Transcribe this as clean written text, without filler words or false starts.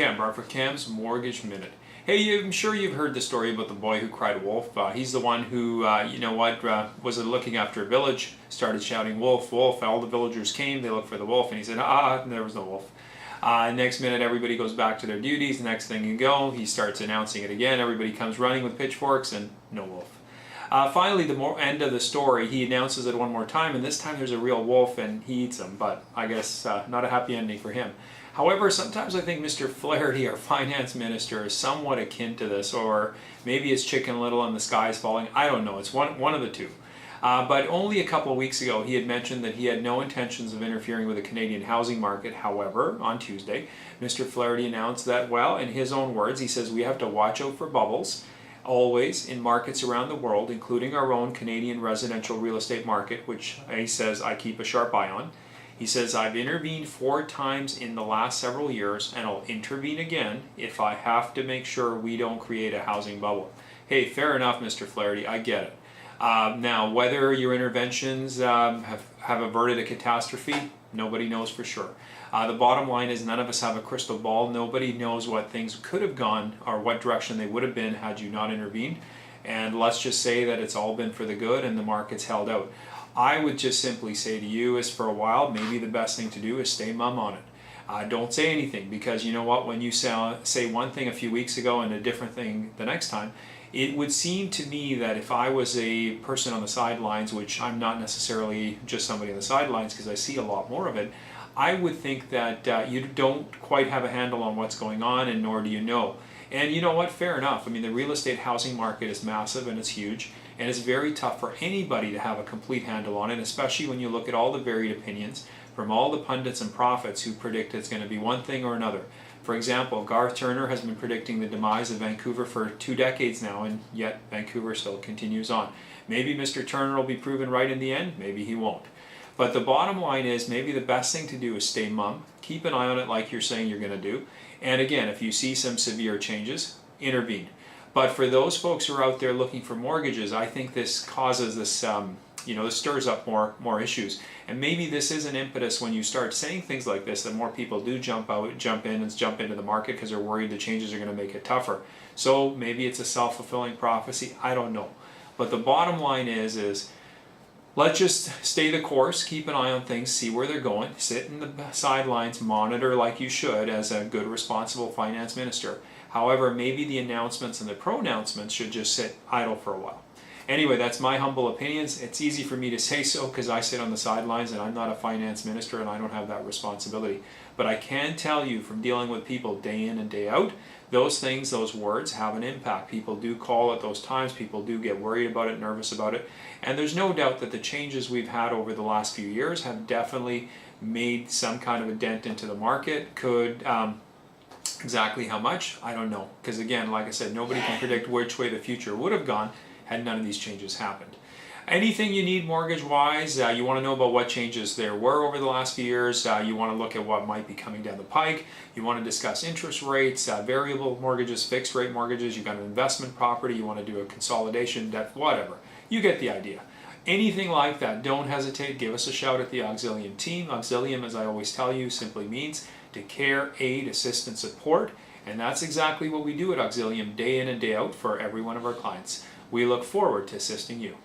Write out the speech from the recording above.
Cam, Barford Cam's Mortgage Minute. Hey, I'm sure you've heard the story about the boy who cried wolf. He's the one who, was looking after a village, started shouting wolf, wolf. All the villagers came, they looked for the wolf, and he said, and there was no wolf. Next minute, everybody goes back to their duties. The next thing you go, he starts announcing it again. Everybody comes running with pitchforks, and no wolf. Finally, the end of the story, he announces it one more time, and this time there's a real wolf, and he eats him. But I guess not a happy ending for him. However, sometimes I think Mr. Flaherty, our finance minister, is somewhat akin to this, or maybe it's Chicken Little and the sky is falling. I don't know. It's one of the two. But only a couple of weeks ago, he had mentioned that he had no intentions of interfering with the Canadian housing market. However, on Tuesday, Mr. Flaherty announced that, well, in his own words, he says we have to watch out for bubbles, always, in markets around the world, including our own Canadian residential real estate market, which he says I keep a sharp eye on. He says, I've intervened 4 times in the last several years, and I'll intervene again if I have to make sure we don't create a housing bubble. Hey, fair enough, Mr. Flaherty, I get it. Now, whether your interventions have averted a catastrophe, nobody knows for sure. The bottom line is none of us have a crystal ball. Nobody knows what things could have gone or what direction they would have been had you not intervened. And let's just say that it's all been for the good and the market's held out. I would just simply say to you is for a while, maybe the best thing to do is stay mum on it. Don't say anything, because you know what, when you say one thing a few weeks ago and a different thing the next time, it would seem to me that if I was a person on the sidelines, which I'm not necessarily just somebody on the sidelines because I see a lot more of it, I would think that you don't quite have a handle on what's going on, and nor do you know. And you know what, fair enough. I mean, the real estate housing market is massive and it's huge. And it's very tough for anybody to have a complete handle on it, especially when you look at all the varied opinions from all the pundits and prophets who predict it's going to be one thing or another. For example, Garth Turner has been predicting the demise of Vancouver for 2 decades now, and yet Vancouver still continues on. Maybe Mr. Turner will be proven right in the end, maybe he won't. But the bottom line is maybe the best thing to do is stay mum, keep an eye on it like you're saying you're going to do, and again, if you see some severe changes, intervene. But for those folks who are out there looking for mortgages, I think this causes this, this stirs up more issues. And maybe this is an impetus when you start saying things like this, that more people do jump into the market because they're worried the changes are going to make it tougher. So maybe it's a self-fulfilling prophecy. I don't know. But the bottom line is let's just stay the course, keep an eye on things, see where they're going, sit in the sidelines, monitor like you should as a good, responsible finance minister. However, maybe the announcements and the pronouncements should just sit idle for a while. Anyway, that's my humble opinions. It's easy for me to say so because I sit on the sidelines and I'm not a finance minister and I don't have that responsibility. But I can tell you from dealing with people day in and day out, those things, those words have an impact. People do call at those times. People do get worried about it, nervous about it. And there's no doubt that the changes we've had over the last few years have definitely made some kind of a dent into the market. Exactly how much, I don't know. Because again, like I said, nobody can predict which way the future would have gone had none of these changes happened. Anything you need mortgage-wise, you want to know about what changes there were over the last few years, you want to look at what might be coming down the pike, you want to discuss interest rates, variable mortgages, fixed rate mortgages, you've got an investment property, you want to do a consolidation debt, whatever. You get the idea. Anything like that, don't hesitate, give us a shout at the Auxilium team. Auxilium, as I always tell you, simply means to care, aid, assist, and support. And that's exactly what we do at Auxilium day in and day out for every one of our clients. We look forward to assisting you.